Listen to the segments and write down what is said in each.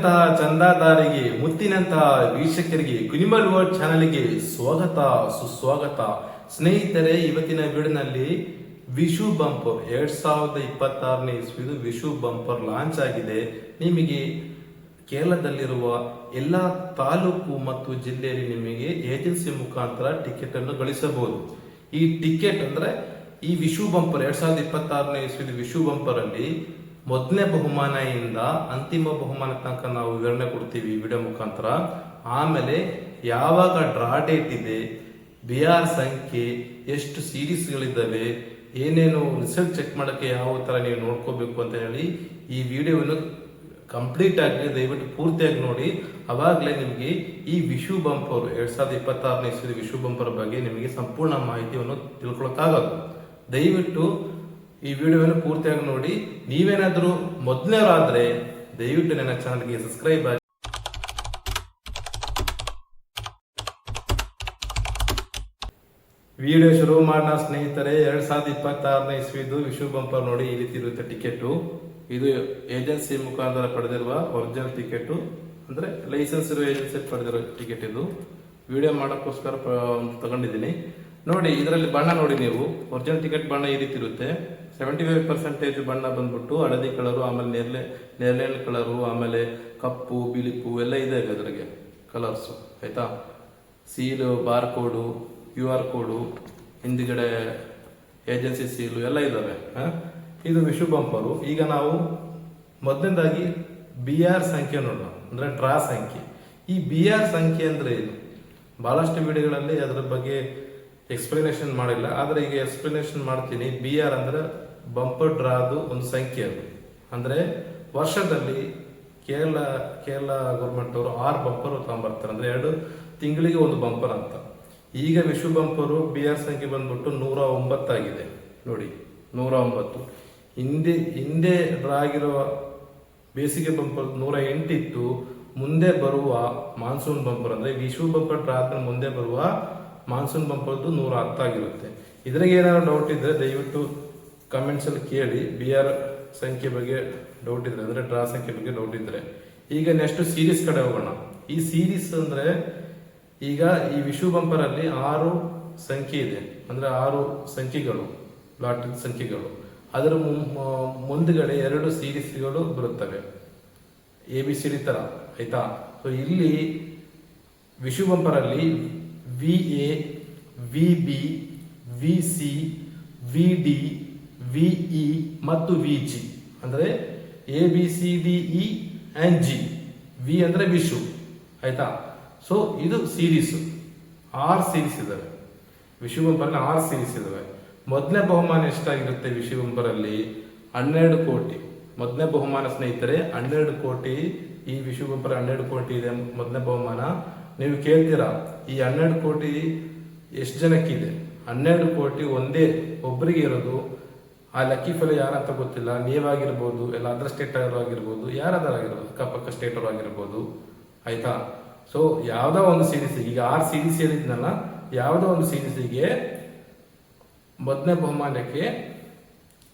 ಮುತ್ತಿನಂತಹ ಚಂದಾದಾರಿಗೆ, ಮುತ್ತಿನಂತಹ ವೀಕ್ಷಕರಿಗೆ ಕುನಿಮಲ್ ವರ್ಲ್ಡ್ ಚಾನೆಲ್ಗೆ ಸ್ವಾಗತ ಸುಸ್ವಾಗತ. ಸ್ನೇಹಿತರೆ, ಇವತ್ತಿನ ವಿಡಿಯೋನಲ್ಲಿ ವಿಶು ಬಂಪರ್ 2026ನೇ ಇಸ್ವಿದು ವಿಶು ಬಂಪರ್ ಲಾಂಚ್ ಆಗಿದೆ. ನಿಮಗೆ ಕೇರಳದಲ್ಲಿರುವ ಎಲ್ಲ ತಾಲೂಕು ಮತ್ತು ಜಿಲ್ಲೆಯಲ್ಲಿ ನಿಮಗೆ ಏಜೆನ್ಸಿ ಮುಖಾಂತರ ಟಿಕೆಟ್ ಅನ್ನು ಗಳಿಸಬಹುದು. ಈ ಟಿಕೆಟ್ ಅಂದ್ರೆ ಈ ವಿಶು ಬಂಪರ್ 2026ನೇ ಇಸ್ವಿದು ವಿಶು ಬಂಪರ್ ಅಲ್ಲಿ ಮೊದಲನೇ ಬಹುಮಾನದಿಂದ ಅಂತಿಮ ಬಹುಮಾನ ತನಕ ನಾವು ವಿವರಣೆ ಕೊಡ್ತೀವಿ ವಿಡಿಯೋ ಮುಖಾಂತರ. ಆಮೇಲೆ ಯಾವಾಗ ಡ್ರಾ ಡೇಟ್ ಇದೆ, ಬಿಆರ್ ಸಂಖ್ಯೆ, ಎಷ್ಟು ಸೀರೀಸ್ಗಳಿದ್ದಾವೆ, ಏನೇನು ರಿಸಲ್ಟ್ ಚೆಕ್ ಮಾಡೋಕ್ಕೆ ಯಾವ ತರ ನೀವು ನೋಡ್ಕೋಬೇಕು ಅಂತ ಹೇಳಿ ಈ ವಿಡಿಯೋವನ್ನು ಕಂಪ್ಲೀಟ್ ಆಗಿ ದಯವಿಟ್ಟು ಪೂರ್ತಿಯಾಗಿ ನೋಡಿ. ಅವಾಗಲೇ ನಿಮಗೆ ಈ ವಿಶು ಬಂಪರ್ 2026ನೇ ಇಸ್ವಿ ವಿಶು ಬಂಪರ್ ಬಗ್ಗೆ ನಿಮಗೆ ಸಂಪೂರ್ಣ ಮಾಹಿತಿಯನ್ನು ತಿಳ್ಕೊಳಕ್ಕಾಗದು. ದಯವಿಟ್ಟು ಈ ವಿಡಿಯೋವನ್ನು ಪೂರ್ತಿಯಾಗಿ ನೋಡಿ. ನೀವೇನಾದರೂ ಮೊದಲನೇವರಾದ್ರೆ ದಯವಿಟ್ಟು ನನ್ನ ಚಾನಲ್ಗೆ ಸಬ್ಸ್ಕ್ರೈಬ್ ಆಗಿ. ವಿಡಿಯೋ ಶುರು ಮಾಡೋಣ ಸ್ನೇಹಿತರೆ. 2026ನೇ ಇಸ್ವಿದು ವಿಶು ಬಂಪರ್ ನೋಡಿ, ಈ ರೀತಿ ಇರುತ್ತೆ ಟಿಕೆಟ್. ಇದು ಏಜೆನ್ಸಿ ಮುಖಾಂತರ ಪಡೆದಿರುವ ಒರಿಜಿನಲ್ ಟಿಕೆಟ್, ಅಂದ್ರೆ ಲೈಸೆನ್ಸ್ ಇರುವ ಏಜೆನ್ಸಿ ಪಡೆದಿರೋ ಟಿಕೆಟ್. ಇದು ವಿಡಿಯೋ ಮಾಡೋಕ್ಕೋಸ್ಕರ ತಗೊಂಡಿದ್ದೀನಿ ನೋಡಿ. ಇದರಲ್ಲಿ ಬಣ್ಣ ನೋಡಿ, ನೀವು ಒರಿಜಿನಲ್ ಟಿಕೆಟ್ ಬಣ್ಣ ಈ ರೀತಿ ಇರುತ್ತೆ. 75% ಬಣ್ಣ ಬಂದ್ಬಿಟ್ಟು ಹಳದಿ ಕಲರು, ಆಮೇಲೆ ನೇರಳೆ ಕಲರು, ಆಮೇಲೆ ಕಪ್ಪು, ಬಿಳಿಪು ಎಲ್ಲ ಇದೆ ಅದ್ರಾಗೆ ಕಲರ್ಸ್, ಆಯ್ತಾ. ಸೀಲು, ಬಾರ್ ಕೋಡು, QR ಕೋಡು, ಹಿಂದ್ಗಡೆ ಏಜೆನ್ಸಿ ಸೀಲು ಎಲ್ಲ ಇದಾವೆ. ಇದು ವಿಶು ಬಂಪರು. ಈಗ ನಾವು ಮೊದಲನೇದಾಗಿ BR ಸಂಖ್ಯೆ ನೋಡೋಣ, ಅಂದ್ರೆ ಡ್ರಾ ಸಂಖ್ಯೆ. ಈ BR ಸಂಖ್ಯೆ ಅಂದ್ರೆ ಏನು? ಬಹಳಷ್ಟು ವಿಡಿಯೋಗಳಲ್ಲಿ ಅದರ ಬಗ್ಗೆ ಎಕ್ಸ್ಪ್ಲನೇಷನ್ ಮಾಡಿಲ್ಲ, ಆದ್ರೆ ಈಗ ಎಕ್ಸ್ಪ್ಲನೇಷನ್ ಮಾಡ್ತೀನಿ. BR ಅಂದ್ರೆ ಬಂಪರ್ ಡ್ರಾದು ಒಂದು ಸಂಖ್ಯೆ. ಅದು ಅಂದ್ರೆ ವರ್ಷದಲ್ಲಿ ಕೇರಳ ಗೌರ್ಮೆಂಟ್ ಅವರು 6 ಬಂಪರ್ ತಗೊಂಡ್ಬರ್ತಾರೆ, ಅಂದ್ರೆ 2 ತಿಂಗಳಿಗೆ ಒಂದು ಬಂಪರ್ ಅಂತ. ಈಗ ವಿಶು ಬಂಪರು BR ಸಂಖ್ಯೆ ಬಂದ್ಬಿಟ್ಟು 109 ಆಗಿದೆ ನೋಡಿ, 109. ಹಿಂದೆ ಡ್ರಾ ಆಗಿರುವ ಬೇಸಿಗೆ ಬಂಪರ್ 108 ಇತ್ತು. ಮುಂದೆ ಬರುವ ಮಾನ್ಸೂನ್ ಬಂಪರ್ ಅಂದ್ರೆ ವಿಶು ಬಂಪರ್ ಡ್ರಾ ಮುಂದೆ ಬರುವ ಮಾನ್ಸೂನ್ ಬಂಪರ್ದು 110 ಆಗಿರುತ್ತೆ. ಇದ್ರಾಗ ಏನಾದ್ರು ಡೌಟ್ ಇದ್ರೆ ದಯವಿಟ್ಟು ಕಮೆಂಟ್ಸ್ ಅಲ್ಲಿ ಕೇಳಿ. BR ಸಂಖ್ಯೆ ಬಗ್ಗೆ ಡೌಟ್ ಇದ್ರೆ, ಅಂದ್ರೆ ಡ್ರಾ ಸಂಖ್ಯೆ ಬಗ್ಗೆ ಡೌಟ್ ಇದ್ರೆ. ಈಗ ನೆಕ್ಸ್ಟ್ ಸೀರೀಸ್ ಕಡೆ ಹೋಗೋಣ. ಈ ಸೀರೀಸ್ ಅಂದ್ರೆ ಈಗ ಈ ವಿಶು ಬಂಪರ್ ಅಲ್ಲಿ 6 ಸಂಖ್ಯೆ ಇದೆ, ಅಂದ್ರೆ 6 ಸಂಖ್ಯೆಗಳು, ಲಾಟ್ ಸಂಖ್ಯೆಗಳು. ಅದರ ಮುಂದ್ಗಡೆ 2 ಸೀರೀಸ್ಗಳು ಬರುತ್ತವೆ, ABCD ತರ, ಆಯ್ತಾ. ಸೊ ಇಲ್ಲಿ ವಿಶು ಬಂಪರ್ ಅಲ್ಲಿ VA, VB, VC, VD, VE ಮತ್ತು VG ಅಂದ್ರೆ ABCDE and G. V ಅಂದ್ರೆ ವಿಶು, ಆಯ್ತಾ. ಸೊ ಇದು ಸೀರೀಸ್, 6 ಸೀರೀಸ್ ಇದಾವೆ ವಿಶು ಬಂಪರ್ ಅಲ್ಲಿ, 6 ಸೀರೀಸ್ ಇದಾವೆ. ಮೊದಲನೇ ಬಹುಮಾನ ಎಷ್ಟಾಗಿರುತ್ತೆ ವಿಶು ಬಂಪರ್ ಅಲ್ಲಿ? 12 ಕೋಟಿ ಮೊದಲನೇ ಬಹುಮಾನ ಸ್ನೇಹಿತರೆ. 12 ಕೋಟಿ ಈ ವಿಶು ಬಂಪರ್ 12 ಕೋಟಿ ಇದೆ ಮೊದಲನೇ ಬಹುಮಾನ. ನೀವು ಕೇಳ್ತೀರಾ ಈ 12 ಕೋಟಿ ಎಷ್ಟು ಜನಕ್ಕಿದೆ? 12 ಕೋಟಿ ಒಂದೇ ಒಬ್ಬರಿಗೆ ಇರೋದು. ಆ ಲಕ್ಕಿ ಫೆಲೋ ಯಾರಂತ ಗೊತ್ತಿಲ್ಲ. ನೀವಾಗಿರ್ಬೋದು, ಎಲ್ಲ ಅದರ್ ಸ್ಟೇಟ್ ಅವರು ಆಗಿರ್ಬೋದು, ಯಾರಾದ್ರೂ ಆಗಿರ್ಬೋದು, ಅಕ್ಕಪಕ್ಕ ಸ್ಟೇಟ್ ಅವರು ಆಗಿರ್ಬೋದು, ಆಯ್ತಾ. ಸೊ ಯಾವ್ದೋ ಒಂದು ಸೀರೀಸ್, ಈಗ 6 ಸೀರೀಸ್ ಹೇಳಿದ್ನಲ್ಲ, ಯಾವ್ದೋ ಒಂದು ಸೀರೀಸಿಗೆ ಮೊದಲನೇ ಬಹುಮಾನಕ್ಕೆ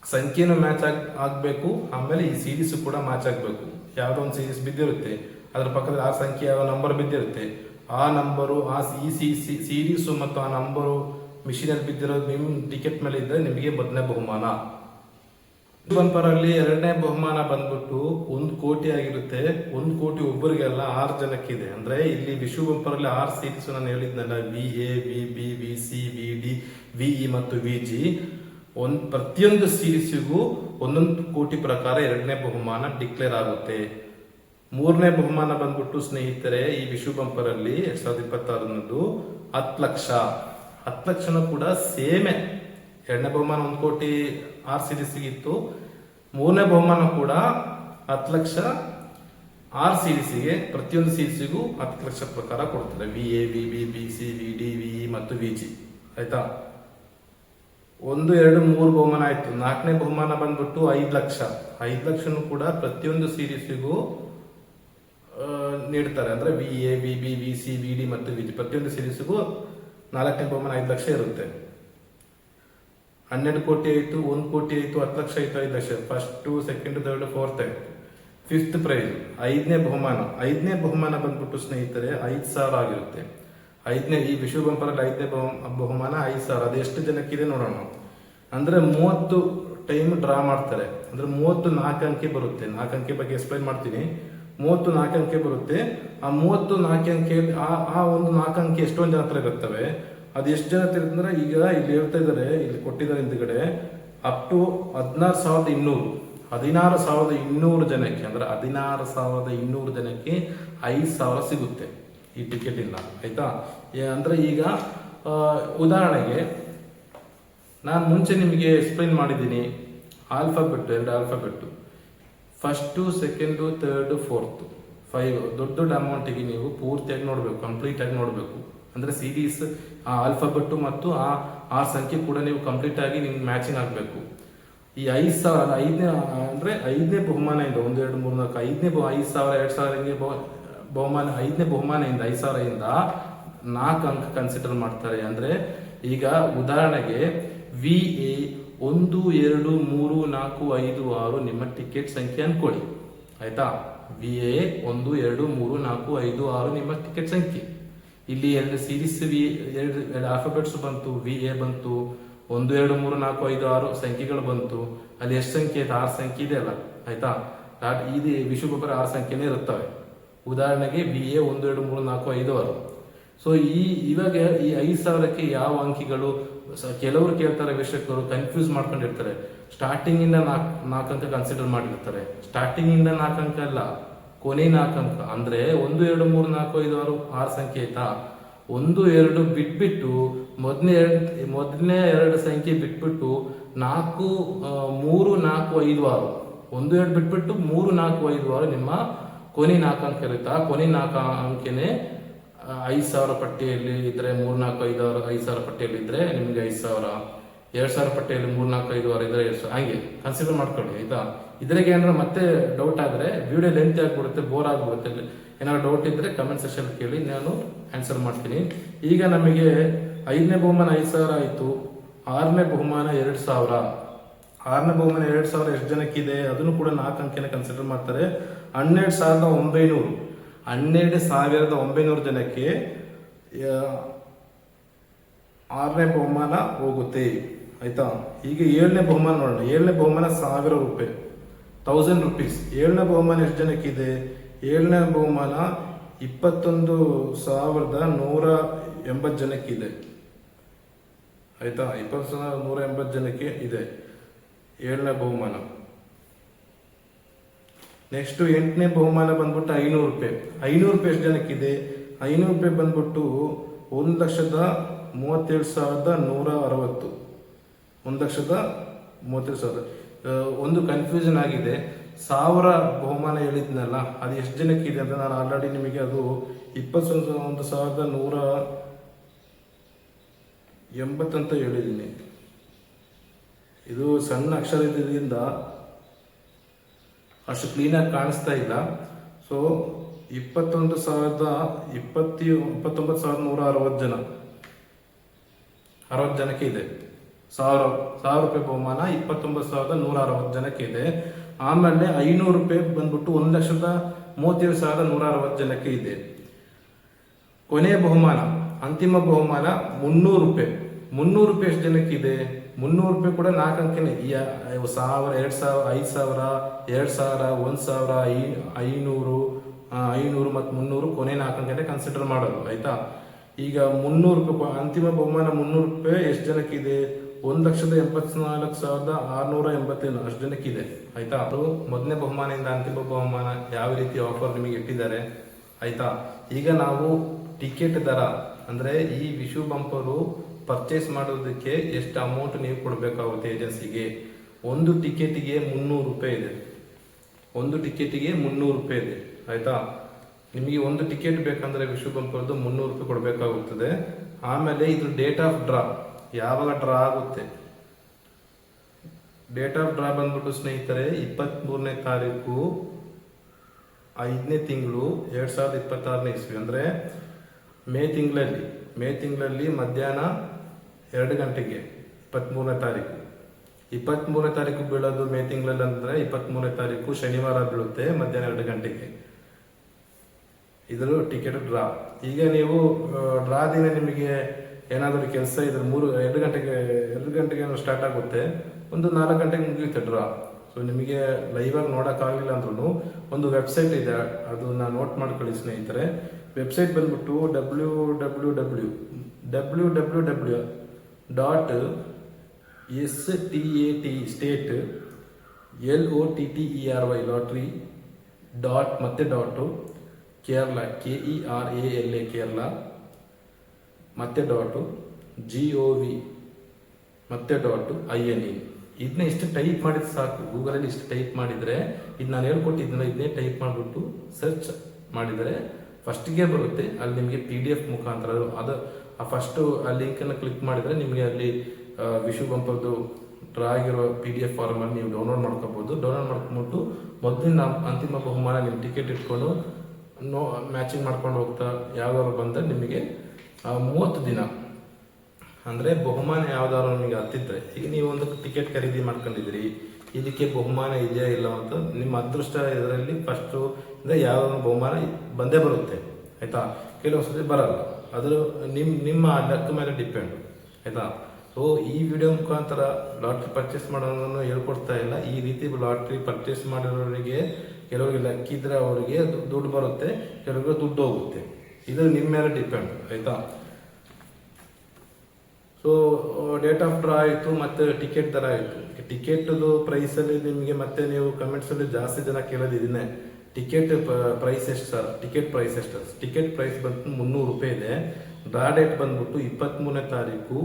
ಸಂಖ್ಯೆನೂ ಮ್ಯಾಚ್ ಆಗ್ಬೇಕು, ಆಮೇಲೆ ಈ ಸೀರೀಸ್ ಕೂಡ ಮ್ಯಾಚ್ ಆಗ್ಬೇಕು. ಯಾವ್ದೋ ಒಂದು ಸೀರೀಸ್ ಬಿದ್ದಿರುತ್ತೆ, ಅದ್ರ ಪಕ್ಕದಲ್ಲಿ ಆ ಸಂಖ್ಯೆ ಯಾವ ನಂಬರ್ ಬಿದ್ದಿರುತ್ತೆ, ಆ ನಂಬರು ಈ ಸೀರೀಸು ಮತ್ತು ಆ ನಂಬರು ಮಿಷಿನ್ ಅಲ್ಲಿ ಬಿದ್ದಿರೋದು ನಿಮ್ ಟಿಕೆಟ್ ಮೇಲೆ ಇದ್ರೆ ನಿಮಗೆ ಮೊದಲನೇ ಬಹುಮಾನ. ಬಂಪರ್ ಅಲ್ಲಿ 2ನೇ ಬಹುಮಾನ ಬಂದ್ಬಿಟ್ಟು 1 ಕೋಟಿ ಆಗಿರುತ್ತೆ. 1 ಕೋಟಿ ಒಬ್ಬರಿಗೆಲ್ಲ 6 ಜನಕ್ಕಿದೆ. ಅಂದ್ರೆ ಇಲ್ಲಿ ವಿಶು ಬಂಪರ್ ಅಲ್ಲಿ 6 ಸೀರೀಸ್ ನಾನು ಹೇಳಿದ್ನಲ್ಲ, VA, VB, VC, VD, VE ಮತ್ತು VG. ಪ್ರತಿಯೊಂದು ಸೀರೀಸಿಗೂ 1 ಕೋಟಿ ಪ್ರಕಾರ 2ನೇ ಬಹುಮಾನ ಡಿಕ್ಲೇರ್ ಆಗುತ್ತೆ. 3ನೇ ಬಹುಮಾನ ಬಂದ್ಬಿಟ್ಟು ಸ್ನೇಹಿತರೆ ಈ ವಿಶು ಬಂಪರ್ ಅಲ್ಲಿ 2026 10 ಲಕ್ಷ. 10 ಲಕ್ಷನೂ ಕೂಡ ಸೇಮೆ. 2ನೇ ಬಹುಮಾನ 1 ಕೋಟಿ 6 ಸೀರೀಸ್ ಇತ್ತು. 3ನೇ ಬಹುಮಾನ ಕೂಡ 10 ಲಕ್ಷ 6 ಸೀರೀಸಿಗೆ. ಪ್ರತಿಯೊಂದು ಸೀರೀಸಿಗೂ 10 ಲಕ್ಷ ಪ್ರಕಾರ ಕೊಡ್ತಾರೆ. VA, VB, VC, VD, VE ಮತ್ತು VG, ಆಯ್ತಾ. 1, 2, 3 ಬಹುಮಾನ ಆಯ್ತು. 4ನೇ ಬಹುಮಾನ ಬಂದ್ಬಿಟ್ಟು 5 ಲಕ್ಷ. 5 ಲಕ್ಷನೂ ಕೂಡ ಪ್ರತಿಯೊಂದು ಸೀರೀಸಿಗೂ ನೀಡ್ತಾರೆ. ಅಂದ್ರೆ VA, VB, VC, VD ಮತ್ತು VG ಪ್ರತಿಯೊಂದು ಸೀರೀಸಿಗೂ 4ನೇ ಬಹುಮಾನ 5 ಲಕ್ಷ ಇರುತ್ತೆ. 12 ಕೋಟಿ ಆಯ್ತು, 1 ಕೋಟಿ ಆಯ್ತು, 10 ಲಕ್ಷ ಆಯ್ತು, 5 lakh. First, second, third, fourth ಆಯ್ತು. ಫಿಫ್ತ್ ಪ್ರೈಸ್, ಐದನೇ ಬಹುಮಾನ ಬಂದ್ಬಿಟ್ಟು ಸ್ನೇಹಿತರೆ 5,000 ಆಗಿರುತ್ತೆ. ಈ ವಿಶ್ವ ಬಂಪರಲ್ಲಿ ಐದನೇ ಬಹುಮಾನ 5,000. ಅದು ಎಷ್ಟು ಜನಕ್ಕಿದೆ ನೋಡೋಣ. ಅಂದ್ರೆ 30 ಟೈಮ್ ಡ್ರಾ ಮಾಡ್ತಾರೆ. ಅಂದ್ರೆ 34 ಅಂಕೆ ಬರುತ್ತೆ. 4 ಅಂಕೆ ಬಗ್ಗೆ ಎಕ್ಸ್ಪ್ಲೈನ್ ಮಾಡ್ತೀನಿ. 34 ಅಂಕೆ ಬರುತ್ತೆ. ಆ 34 ಅಂಕೆ ಆ ಒಂದು 4 ಅಂಕೆ ಎಷ್ಟೊಂದು ಜನ ಹತ್ರ ಇರುತ್ತವೆ. ಅದು ಎಷ್ಟು ಜನ ಹತ್ರ ಅಂದ್ರೆ ಈಗ ಇಲ್ಲಿ ಹೇಳ್ತಾ ಇದಾರೆ, ಇಲ್ಲಿ ಕೊಟ್ಟಿದ್ದಾರೆ ಹಿಂದ್ಗಡೆ ಅಪ್ ಟು 16,200 ಜನಕ್ಕೆ, ಅಂದ್ರೆ 16,200 ಜನಕ್ಕೆ 5,000 ಸಿಗುತ್ತೆ ಈ ಟಿಕೆಟ್ ಇಂದ. ಆಯ್ತಾ? ಅಂದ್ರೆ ಈಗ ಉದಾಹರಣೆಗೆ ನಾನು ಮುಂಚೆ ನಿಮಗೆ ಎಕ್ಸ್ಪ್ಲೈನ್ ಮಾಡಿದ್ದೀನಿ. Alphabet, 2 alphabet, first, second, third, fourth, 5 ದೊಡ್ಡ ಅಮೌಂಟಿಗೆ ನೀವು ಪೂರ್ತಿಯಾಗಿ ನೋಡಬೇಕು, ಕಂಪ್ಲೀಟ್ ಆಗಿ ನೋಡಬೇಕು. ಅಂದ್ರೆ ಸೀರೀಸ್ ಆ ಆಲ್ಫಾಬೆಟ್ ಮತ್ತು ಆ ಸಂಖ್ಯೆ ಕೂಡ ನೀವು ಕಂಪ್ಲೀಟ್ ಆಗಿ ನಿಮ್ಗೆ ಮ್ಯಾಚಿಂಗ್ ಆಗಬೇಕು. ಈ 5,000 ಐದನೇ ಬಹುಮಾನದಿಂದ 1, 2, 3, 4 5,000, 2,000 ಬಹುಮಾನ. 5ನೇ ಬಹುಮಾನದಿಂದ 5,000 4 ಅಂಕ ಕನ್ಸಿಡರ್ ಮಾಡ್ತಾರೆ. ಅಂದ್ರೆ ಈಗ ಉದಾಹರಣೆಗೆ VA 1, 2, 3, 4, 5, 6 ನಿಮ್ಮ ಟಿಕೆಟ್ ಸಂಖ್ಯೆ ಅನ್ಕೊಳ್ಳಿ. ಆಯ್ತಾ? VA 1, 2, 3, 4, 5, 6 ನಿಮ್ಮ ಟಿಕೆಟ್ ಸಂಖ್ಯೆ. ಇಲ್ಲಿ 2 ಸೀರೀಸ್ ಎರಡು ಆಲ್ಫಾಬೆಟ್ಸ್ ಬಂತು, VA ಬಂತು, 1, 2, 3, 4, 5, 6 ಸಂಖ್ಯೆಗಳು ಬಂತು. ಅಲ್ಲಿ ಎಷ್ಟು ಸಂಖ್ಯೆ ಇದೆ? 6 ಸಂಖ್ಯೆ ಇದೆ ಅಲ್ಲ. ಆಯ್ತಾ? ಇದು ವಿಶ್ವ ಬಂಪರ್ 6 ಸಂಖ್ಯೆನೇ ಇರುತ್ತವೆ. ಉದಾಹರಣೆಗೆ VA 1, 2, 3, 4, 5, 6. ಸೊ ಇವಾಗ ಈ 5,000ಕ್ಕೆ ಯಾವ ಅಂಕಿಗಳು? ಕೆಲವರು ಕೇಳ್ತಾರೆ, ವೀಕ್ಷಕರು ಕನ್ಫ್ಯೂಸ್ ಮಾಡ್ಕೊಂಡಿರ್ತಾರೆ. ಸ್ಟಾರ್ಟಿಂಗ್ ಇಂದ 4 ಅಂಕ ಕನ್ಸಿಡರ್ ಮಾಡಿರ್ತಾರೆ. ಸ್ಟಾರ್ಟಿಂಗ್ ಇಂದ 4 ಅಂಕ ಅಲ್ಲ, ಕೊನೆ 4 ಅಂಕ. ಅಂದ್ರೆ 1, 2, 3, 4, 5, 6 ಸಂಖ್ಯೆ ಆಯ್ತಾ? 1, 2 ಬಿಟ್ಬಿಟ್ಟು ಮೊದಲನೇ 2 ಸಂಖ್ಯೆ ಬಿಟ್ಬಿಟ್ಟು 4, 3, 4, 5, 6 1, 2 ಬಿಟ್ಬಿಟ್ಟು 3, 4, 5, 6 ನಿಮ್ಮ ಕೊನೆ 4 ಅಂಕ ಇರುತ್ತಾ? ಕೊನೆ 4 ಅಂಕೆನೆ 5,000 ಪಟ್ಟಿಯಲ್ಲಿ ಇದ್ರೆ 3, 4, 5, 6 5,000 ಪಟ್ಟಿಯಲ್ಲಿ ಇದ್ರೆ ನಿಮ್ಗೆ 5,000. 2,000 ಪಟ್ಟಿಯಲ್ಲಿ 3, 4, 5, 6 ಇದ್ರೆ 2,000. ಹಂಗೆ ಕನ್ಸಿಡರ್ ಮಾಡ್ಕೊಳ್ಳಿ. ಆಯ್ತಾ? ಇದ್ರಾಗೆ ಏನಾದ್ರು ಮತ್ತೆ ಡೌಟ್ ಆದ್ರೆ ವಿಡಿಯೋ ಲೆಂತ್ ಆಗ್ಬಿಡುತ್ತೆ, ಬೋರ್ ಆಗ್ಬಿಡುತ್ತೆ. ಏನಾದ್ರು ಡೌಟ್ ಇದ್ರೆ ಕಮೆಂಟ್ ಸೆಕ್ಷನ್ ಕೇಳಿ, ನಾನು ಆನ್ಸರ್ ಮಾಡ್ತೀನಿ. ಈಗ ನಮಗೆ 5ನೇ ಬಹುಮಾನ 5,000 ಆಯ್ತು. 6ನೇ ಬಹುಮಾನ 2,000. 6ನೇ ಬಹುಮಾನ 2,000 ಎಷ್ಟು ಜನಕ್ಕಿದೆ? ಅದನ್ನು ಕೂಡ 4 ಅಂಕೆನ ಕನ್ಸಿಡರ್ ಮಾಡ್ತಾರೆ. 12,900 ಜನಕ್ಕೆ 6ನೇ ಬಹುಮಾನ ಹೋಗುತ್ತೆ. ಆಯ್ತಾ? ಈಗ 7ನೇ ಬಹುಮಾನ ನೋಡೋಣ. 7ನೇ ಬಹುಮಾನ 1,000 ರೂಪಾಯಿ, 1,000 rupees. 7ನೇ ಬಹುಮಾನ ಎಷ್ಟು ಜನಕ್ಕಿದೆ? 7ನೇ ಬಹುಮಾನ 21,180 ಜನಕ್ಕಿದೆ. ಆಯ್ತಾ? 21,180 ಜನಕ್ಕೆ ಇದೆ 7ನೇ ಬಹುಮಾನ. ನೆಕ್ಸ್ಟ್ 8ನೇ ಬಹುಮಾನ ಬಂದ್ಬಿಟ್ಟು 500 ರೂಪಾಯಿ. 500 ರೂಪಾಯಿ ಎಷ್ಟು ಜನಕ್ಕಿದೆ? 500 ರೂಪಾಯಿ ಬಂದ್ಬಿಟ್ಟು 1,37,160. 1,37,000. ಒಂದು ಕನ್ಫ್ಯೂಷನ್ ಆಗಿದೆ. 1,000 ಬಹುಮಾನ ಹೇಳಿದ್ನಲ್ಲ, ಅದು ಎಷ್ಟು ಜನಕ್ಕಿದೆ ಅಂತ ನಾನು ಆಲ್ರೆಡಿ ನಿಮಗೆ ಅದು 21,180 ಅಂತ ಹೇಳಿದ್ದೀನಿ. ಇದು ಸಣ್ಣ ಅಕ್ಷರ ಇದ್ರಿಂದ ಅಷ್ಟು ಕ್ಲೀನಾಗಿ ಕಾಣಿಸ್ತಾ ಇಲ್ಲ. ಸೊ 29,160 ಜನ 60 ಜನಕ್ಕೆ ಇದೆ. 1,000 ರೂಪಾಯಿ ಬಹುಮಾನ 29,160 ಜನಕ್ಕೆ ಇದೆ. ಆಮೇಲೆ 500 ರೂಪಾಯಿ ಬಂದ್ಬಿಟ್ಟು 1,37,160 ಜನಕ್ಕೆ ಇದೆ. ಕೊನೆಯ ಬಹುಮಾನ, ಅಂತಿಮ ಬಹುಮಾನ 300 ರೂಪಾಯಿ. 300 ರೂಪಾಯಿ ಎಷ್ಟು ಜನಕ್ಕೆ ಇದೆ? 300 ರೂಪಾಯಿ ಕೂಡ 4 ಅಂಕೆನೆ. 1,000, 2,000, 5,000, 2,000, 1,000, 500, 500 ಮತ್ತು 300 ಕೊನೆ 4 ಅಂಕೆನೆ ಕನ್ಸಿಡರ್ ಮಾಡೋದು. ಆಯ್ತಾ? ಈಗ 300 ರೂಪಾಯಿ ಅಂತಿಮ ಬಹುಮಾನ 300 ರೂಪಾಯಿ ಎಷ್ಟು ಜನಕ್ಕಿದೆ? 1,84,687 ಅಷ್ಟು ಜನಕ್ಕಿದೆ. ಆಯ್ತಾ? ಅದು ಮೊದಲನೇ ಬಹುಮಾನದಿಂದ ಅಂತಿಮ ಬಹುಮಾನ ಯಾವ ರೀತಿ ಆಫರ್ ನಿಮಗೆ ಇಟ್ಟಿದ್ದಾರೆ. ಆಯ್ತಾ? ಈಗ ನಾವು ಟಿಕೆಟ್ ದರ ಅಂದ್ರೆ ಈ ವಿಶ್ವ ಬಂಪರು ಪರ್ಚೇಸ್ ಮಾಡೋದಕ್ಕೆ ಎಷ್ಟು ಅಮೌಂಟ್ ನೀವು ಕೊಡಬೇಕಾಗುತ್ತೆ ಏಜೆನ್ಸಿಗೆ? ಒಂದು ಟಿಕೆಟಿಗೆ 300 ರೂಪಾಯಿ ಇದೆ. ಒಂದು ಟಿಕೆಟಿಗೆ 300 ರೂಪಾಯಿ ಇದೆ. ಆಯ್ತಾ? ನಿಮಗೆ ಒಂದು ಟಿಕೆಟ್ ಬೇಕಂದ್ರೆ ವಿಶ್ವ ಬಂಪರ್ದು 300 ರೂಪಾಯಿ ಕೊಡಬೇಕಾಗುತ್ತದೆ. ಆಮೇಲೆ ಇದು ಡೇಟ್ ಆಫ್ ಡ್ರಾ, ಯಾವಾಗ ಡ್ರಾ ಆಗುತ್ತೆ? ಡೇಟ್ ಆಫ್ ಡ್ರಾ ಬಂದ್ಬಿಟ್ಟು ಸ್ನೇಹಿತರೆ 23ನೇ ತಾರೀಕು 5ನೇ ತಿಂಗಳು 2026ನೇ ಇಸ್ವಿ, ಅಂದ್ರೆ ಮೇ ತಿಂಗಳಲ್ಲಿ ಮಧ್ಯಾಹ್ನ 2 ಗಂಟೆಗೆ 23ನೇ ತಾರೀಕು 23ನೇ ತಾರೀಕು ಬೀಳೋದು ಮೇ ತಿಂಗಳಲ್ಲಿ ಅಂದ್ರೆ 23ನೇ ತಾರೀಕು ಶನಿವಾರ ಬೀಳುತ್ತೆ ಮಧ್ಯಾಹ್ನ 2 ಗಂಟೆಗೆ. ಇದ್ರ ಟಿಕೆಟ್ ಡ್ರಾ. ಈಗ ನೀವು ಡ್ರಾ ದಿನ ನಿಮಗೆ ಏನಾದರೂ ಕೆಲಸ ಇದ್ರೆ 2 ಗಂಟೆಗೆ ಸ್ಟಾರ್ಟ್ ಆಗುತ್ತೆ, ಒಂದು 4 ಗಂಟೆಗೆ ಮುಗಿಯುತ್ತೆ ಡ್ರಾ. ಸೊ ನಿಮಗೆ ಲೈವಾಗಿ ನೋಡೋಕ್ಕಾಗಲಿಲ್ಲ ಅಂದ್ರೂ ಒಂದು ವೆಬ್ಸೈಟ್ ಇದೆ, ಅದು ನಾನು ನೋಟ್ ಮಾಡ್ಕೊಳ್ಳಿ ಸ್ನೇಹಿತರೆ. ವೆಬ್ಸೈಟ್ ಬಂದ್ಬಿಟ್ಟು www.stat LOTTERY ಲಾಟ್ರಿ ಡಾಟ್ ಮತ್ತೆ ಡಾಟು ಕೇರಳ KERALA ಕೇರಳ ಮತ್ತೆ ಡಾಟು GOV ಮತ್ತೆ ಡಾಟು INE. ಇದನ್ನ ಇಷ್ಟು ಟೈಪ್ ಮಾಡಿದ್ರೆ ಸಾಕು. ಗೂಗಲಲ್ಲಿ ಇಷ್ಟು ಟೈಪ್ ಮಾಡಿದರೆ, ಇದು ನಾನು ಹೇಳ್ಕೊಟ್ಟಿದ್ದಲ್ಲ ಇದನ್ನೇ ಟೈಪ್ ಮಾಡಿಬಿಟ್ಟು ಸರ್ಚ್ ಮಾಡಿದರೆ ಫಸ್ಟಿಗೆ ಬರುತ್ತೆ. ಅಲ್ಲಿ ನಿಮಗೆ PDF ಮುಖಾಂತರ ಅದು ಫಸ್ಟು ಆ ಲಿಂಕನ್ನು ಕ್ಲಿಕ್ ಮಾಡಿದರೆ ನಿಮಗೆ ಅಲ್ಲಿ ವಿಶು ಬಂಪರ್ದು ಡ್ರಾ ಆಗಿರೋ PDF ಫಾರ್ಮಲ್ಲಿ ನೀವು ಡೌನ್ಲೋಡ್ ಮಾಡ್ಕೋಬೋದು. ಡೌನ್ಲೋಡ್ ಮಾಡ್ಕೊಂಬಿಟ್ಟು ಮೊದಲಿನ ಅಂತಿಮ ಬಹುಮಾನ ನಿಮ್ಮ ಟಿಕೆಟ್ ಇಟ್ಕೊಂಡು ಮ್ಯಾಚಿಂಗ್ ಮಾಡ್ಕೊಂಡು ಹೋಗ್ತಾ ಯಾವ್ದಾದ್ರು ಬಂದರೆ ನಿಮಗೆ 30 ದಿನ ಅಂದರೆ ಬಹುಮಾನ ಯಾವ್ದಾದ್ರು ನಿಮಗೆ ಹತ್ತಿದ್ರೆ, ಈಗ ನೀವು ಒಂದು ಟಿಕೆಟ್ ಖರೀದಿ ಮಾಡ್ಕೊಂಡಿದ್ದೀರಿ, ಇದಕ್ಕೆ ಬಹುಮಾನ ಇದೆಯಾ ಇಲ್ಲ ಅಂತ ನಿಮ್ಮ ಅದೃಷ್ಟ ಇದರಲ್ಲಿ ಫಸ್ಟು ಯಾವ್ದಾದ್ರು ಬಹುಮಾನ ಬಂದೇ ಬರುತ್ತೆ ಆಯಿತಾ. ಕೆಲವೊಂದ್ಸತಿ ಬರಲ್ಲ, ಅದ್ರ ನಿಮ್ಮ ಲಕ್ ಮೇಲೆ ಡಿಪೆಂಡ್ ಆಯಿತಾ. ಸೊ ಈ ವಿಡಿಯೋ ಮುಖಾಂತರ ಲಾಟ್ರಿ ಪರ್ಚೇಸ್ ಮಾಡೋದನ್ನು ಹೇಳ್ಕೊಡ್ತಾ ಇಲ್ಲ. ಈ ರೀತಿ ಲಾಟ್ರಿ ಪರ್ಚೇಸ್ ಮಾಡಿರೋರಿಗೆ ಕೆಲವರಿಗೆ ಲಕ್ಕಿದ್ರೆ ಅವರಿಗೆ ದುಡ್ಡು ಬರುತ್ತೆ, ಕೆಲವರಿಗೆ ದುಡ್ಡು ಹೋಗುತ್ತೆ. ಇದು ನಿಮ್ಮ ಮೇಲೆ ಡಿಪೆಂಡ್ ಆಯಿತಾ. ಸೊ ಡೇಟ್ ಆಫ್ ಡ್ರಾ ಆಯಿತು, ಮತ್ತು ಟಿಕೆಟ್ ದರ ಆಯಿತು. ಟಿಕೆಟ್ದು ಪ್ರೈಸಲ್ಲಿ ನಿಮಗೆ ಮತ್ತೆ ನೀವು ಕಮೆಂಟ್ಸಲ್ಲಿ ಜಾಸ್ತಿ ಜನ ಕೇಳೋದು ಇದನ್ನೇ, ಟಿಕೆಟ್ ಪ್ರೈಸ್ ಎಷ್ಟು ಸರ್, ಟಿಕೆಟ್ ಪ್ರೈಸ್ ಎಷ್ಟು? ಟಿಕೆಟ್ ಪ್ರೈಸ್ ಬಂದು 300 ರೂಪಾಯಿ ಇದೆ. ಡ್ರಾ ಡೇಟ್ ಬಂದ್ಬಿಟ್ಟು 23ನೇ ತಾರೀಕು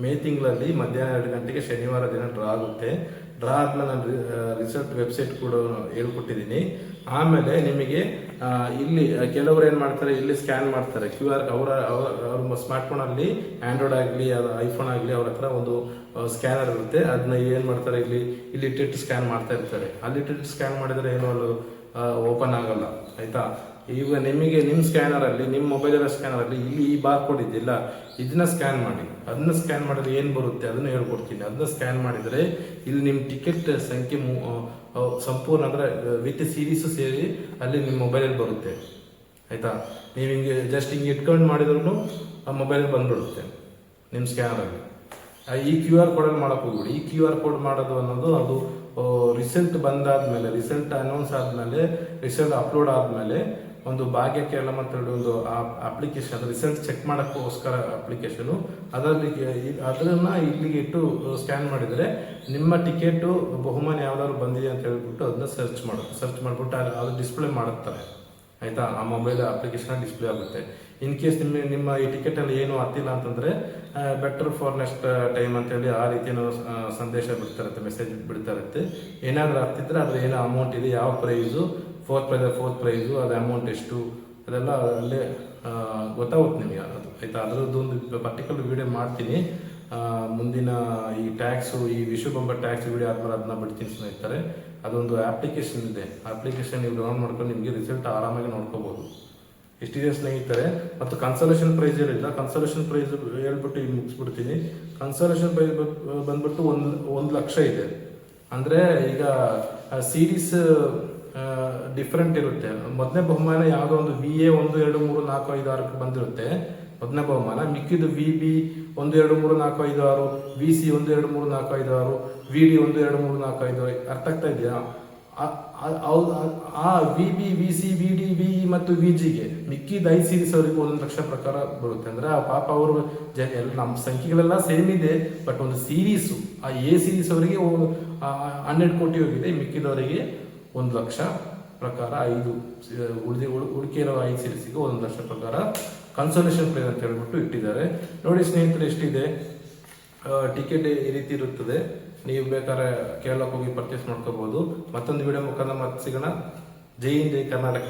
ಮೇ ತಿಂಗಳಲ್ಲಿ ಮಧ್ಯಾಹ್ನ 2 ಗಂಟೆಗೆ ಶನಿವಾರ ದಿನ ಡ್ರಾ ಆಗುತ್ತೆ. ಡ್ರಾ ಆದ್ಮೇಲೆ ನಾನು ರಿಸಲ್ಟ್ ವೆಬ್ಸೈಟ್ ಕೂಡ ಹೇಳ್ಕೊಟ್ಟಿದ್ದೀನಿ. ಆಮೇಲೆ ನಿಮಗೆ ಇಲ್ಲಿ ಕೆಲವರು ಏನು ಮಾಡ್ತಾರೆ, ಇಲ್ಲಿ ಸ್ಕ್ಯಾನ್ ಮಾಡ್ತಾರೆ QR. ಅವ್ರ ಸ್ಮಾರ್ಟ್ಫೋನಲ್ಲಿ ಆಂಡ್ರಾಯ್ಡ್ ಆಗಲಿ ಅದು ಐಫೋನ್ ಆಗಲಿ ಅವ್ರ ಹತ್ರ ಒಂದು ಸ್ಕ್ಯಾನರ್ ಇರುತ್ತೆ. ಅದನ್ನ ಏನು ಮಾಡ್ತಾರೆ, ಇಲ್ಲಿ ಇಟ್ಟಿಟ್ಟು ಸ್ಕ್ಯಾನ್ ಮಾಡ್ತಾ ಇರ್ತಾರೆ. ಅಲ್ಲಿ ಇಟ್ಟಿಟ್ಟು ಸ್ಕ್ಯಾನ್ ಮಾಡಿದರೆ ಏನು ಅದು ಓಪನ್ ಆಗಲ್ಲ ಆಯಿತಾ. ಈಗ ನಿಮಗೆ ನಿಮ್ಮ ಸ್ಕ್ಯಾನರಲ್ಲಿ, ನಿಮ್ಮ ಮೊಬೈಲರ ಸ್ಕ್ಯಾನರಲ್ಲಿ ಇಲ್ಲಿ ಈ ಬಾರ್ ಕೋಡ್ ಇದೆಯಲ್ಲ, ಇದನ್ನ ಸ್ಕ್ಯಾನ್ ಮಾಡಿ. ಅದನ್ನ ಸ್ಕ್ಯಾನ್ ಮಾಡಿದ್ರೆ ಏನು ಬರುತ್ತೆ ಅದನ್ನ ಹೇಳ್ಕೊಡ್ತೀನಿ. ಅದನ್ನ ಸ್ಕ್ಯಾನ್ ಮಾಡಿದರೆ ಇಲ್ಲಿ ನಿಮ್ಮ ಟಿಕೆಟ್ ಸಂಖ್ಯೆ ಸಂಪೂರ್ಣ ಅಂದರೆ ವಿತ್ ಸೀರೀಸು ಸೇರಿ ಅಲ್ಲಿ ನಿಮ್ಮ ಮೊಬೈಲಲ್ಲಿ ಬರುತ್ತೆ ಆಯಿತಾ. ನೀವು ಹಿಂಗೆ ಜಸ್ಟ್ ಹಿಂಗೆ ಇಟ್ಕೊಂಡು ಮಾಡಿದ್ರು ಆ ಮೊಬೈಲ್ ಬಂದ್ಬಿಡುತ್ತೆ ನಿಮ್ಮ ಸ್ಕ್ಯಾನರಲ್ಲಿ. ಈ QR ಕೋಡಲ್ಲಿ ಮಾಡೋಕೆ ಹೋಗ್ಬಿಡಿ. ಈ QR ಕೋಡ್ ಮಾಡೋದು ಅನ್ನೋದು ಅದು ರಿಸಲ್ಟ್ ಬಂದಾದ್ಮೇಲೆ, ರಿಸಲ್ಟ್ ಅನೌನ್ಸ್ ಆದಮೇಲೆ, ರಿಸಲ್ಟ್ ಅಪ್ಲೋಡ್ ಆದಮೇಲೆ ಒಂದು ಭಾಗ್ಯ ಕೇರಳ ಅಂತ ಹೇಳಿ ಒಂದು ಅಪ್ಲಿಕೇಶನ್, ರಿಸಲ್ಟ್ ಚೆಕ್ ಮಾಡೋಕ್ಕೋಸ್ಕರ ಅಪ್ಲಿಕೇಶನು, ಅದನ್ನ ಇಲ್ಲಿಗೆ ಇಟ್ಟು ಸ್ಕ್ಯಾನ್ ಮಾಡಿದರೆ ನಿಮ್ಮ ಟಿಕೆಟು ಬಹುಮಾನ ಯಾವ್ದಾದ್ರು ಬಂದಿದೆ ಅಂತ ಹೇಳ್ಬಿಟ್ಟು ಅದನ್ನ ಸರ್ಚ್ ಮಾಡಿಬಿಟ್ಟು ಅದು ಡಿಸ್ಪ್ಲೇ ಮಾಡುತ್ತಾರೆ ಆಯಿತಾ. ಆ ಮೊಬೈಲ್ ಅಪ್ಲಿಕೇಶನ್ ಡಿಸ್ಪ್ಲೇ ಆಗುತ್ತೆ. ಇನ್ ಕೇಸ್ ನಿಮ್ಮ ಈ ಟಿಕೆಟಲ್ಲಿ ಏನು ಹತ್ತಿಲ್ಲ ಅಂತಂದರೆ ಬೆಟರ್ ಫಾರ್ ನೆಕ್ಸ್ಟ್ ಟೈಮ್ ಅಂತೇಳಿ ಆ ರೀತಿ ಸಂದೇಶ ಬಿಡ್ತಾ ಇರುತ್ತೆ, ಮೆಸೇಜ್ ಬಿಡ್ತಾ ಇರುತ್ತೆ. ಏನಾದರೂ ಹತ್ತಿದ್ರೆ ಅದ್ರ ಏನೋ ಅಮೌಂಟ್ ಇದೆ, ಯಾವ ಪ್ರೈಸು, ಫೋರ್ತ್ ಪ್ರೈಸು, ಅದು ಅಮೌಂಟ್ ಎಷ್ಟು, ಅದೆಲ್ಲ ಅಲ್ಲೇ ಗೊತ್ತಾಗುತ್ತೆ ನಿಮಗೆ ಅದು ಆಯಿತಾ. ಅದರದ್ದು ಒಂದು ಪರ್ಟಿಕ್ಯುಲರ್ ವಿಡಿಯೋ ಮಾಡ್ತೀನಿ ಮುಂದಿನ. ಈ ಟ್ಯಾಕ್ಸು, ಈ ವಿಶು ಬಂಪರ್ ಟ್ಯಾಕ್ಸ್ ವಿಡಿಯೋ ಆದ್ಮೇಲೆ ಅದನ್ನ ಬಿಡ್ತೀನಿ ಸ್ನೇಹಿತರೆ. ಅದೊಂದು ಅಪ್ಲಿಕೇಶನ್ ಇದೆ, ಅಪ್ಲಿಕೇಶನ್ ನೀವು ಡೌನ್ಲೋಡ್ ಮಾಡ್ಕೊಂಡು ನಿಮಗೆ ರಿಸಲ್ಟ್ ಆರಾಮಾಗಿ ನೋಡ್ಕೋಬೋದು. ಇಷ್ಟಿದೆ ಸ್ನೇಹಿತರೆ. ಮತ್ತು ಕನ್ಸಲೇಷನ್ ಪ್ರೈಸ್ ಹೇಳಿಲ್ಲ, ಕನ್ಸಲೇಷನ್ ಪ್ರೈಸ್ ಹೇಳ್ಬಿಟ್ಟು ಈಗ ಮುಗಿಸ್ಬಿಡ್ತೀನಿ. ಕನ್ಸಲೇಷನ್ ಪ್ರೈಸ್ ಬಂದ್ಬಿಟ್ಟು 1 ಲಕ್ಷ ಇದೆ. ಅಂದರೆ ಈಗ ಸೀರೀಸ್ ಡಿಫ್ರೆಂಟ್ ಇರುತ್ತೆ. ಮೊದಲನೇ ಬಹುಮಾನ ಯಾವುದೋ ಒಂದು VA 1 2 3 4 5 6 ಬಂದಿರುತ್ತೆ ಮೊದಲನೇ ಬಹುಮಾನ. ಮಿಕ್ಕಿದ್ದು VB 1 2 3 4 5 6, VC 1 2 3 4 5 6, VD 1 2 3 4 5 6. ಅರ್ಥ ಆಗ್ತಾ ಇದೆಯಾ? ಆ VB VC VD VE ಮತ್ತು VGಗೆ ಮಿಕ್ಕಿದ 5 ಸೀರೀಸ್ ಅವರಿಗೆ 1 ಲಕ್ಷ ಪ್ರಕಾರ ಬರುತ್ತೆ. ಅಂದ್ರೆ ಆ ಪಾಪ ಅವರು ನಮ್ಮ ಸಂಖ್ಯೆಗಳೆಲ್ಲ ಸೇಮ್ ಇದೆ, ಬಟ್ ಒಂದು ಸೀರೀಸು ಆ A ಸೀರೀಸ್ ಅವರಿಗೆ 12 ಕೋಟಿ ಹೋಗಿದೆ, ಮಿಕ್ಕಿದವರಿಗೆ 1 ಲಕ್ಷ ಪ್ರಕಾರ 5 ಉಳಿಕೆಯಿರೋ 5 ಸೀರೀಸಿಗೆ 1 ಲಕ್ಷ ಪ್ರಕಾರ ಕನ್ಸೋಲೇಷನ್ ಪ್ರೈಸ್ ಅಂತ ಹೇಳ್ಬಿಟ್ಟು ಇಟ್ಟಿದ್ದಾರೆ. ನೋಡಿ ಸ್ನೇಹಿತರೆ, ಎಷ್ಟಿದೆ ಟಿಕೆಟ್ ಈ ರೀತಿ ಇರುತ್ತದೆ. ನೀವು ಬೇಕಾದ್ರೆ ಕೇರಳಕ್ಕೆ ಹೋಗಿ ಪರ್ಚೇಸ್ ಮಾಡ್ಕೋಬಹುದು. ಮತ್ತೊಂದು ವಿಡಿಯೋ ಮುಖಾಂತರ ಮತ್ತೆ ಸಿಗೋಣ. ಜೈ ಹಿಂದ್, ಜೈ ಕರ್ನಾಟಕ.